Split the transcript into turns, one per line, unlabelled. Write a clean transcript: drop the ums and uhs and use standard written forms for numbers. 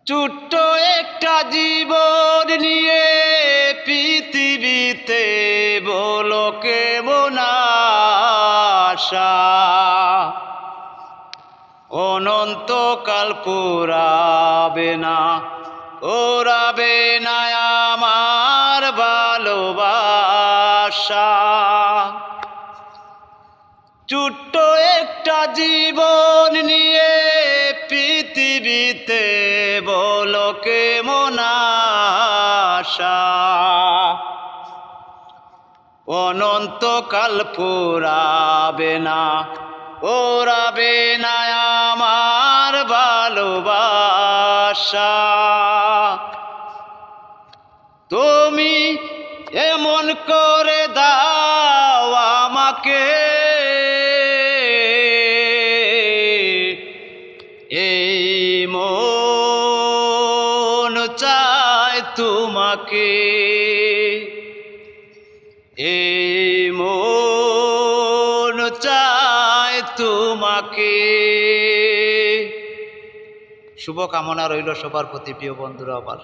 ছোট্ট একটা জীবন নিয়ে পৃথিবীতে বলো কেমন আশা, অনন্তকাল পুরাবে না, পুরাবে না আমার ভালোবাসা। ছোট্ট একটা জীবন নিয়ে পৃথিবীতে বলো কেমন আশা, অনন্তকাল পুরাবে না, পুরাবে না আমার ভালোবাসা। তুমি এমন করে দাও আমাকে, এই মন চায় তোমাকে, এই মন চায় তোমাকে। শুভকামনা রইল সবার প্রতি প্রিয় বন্ধুরা। আবার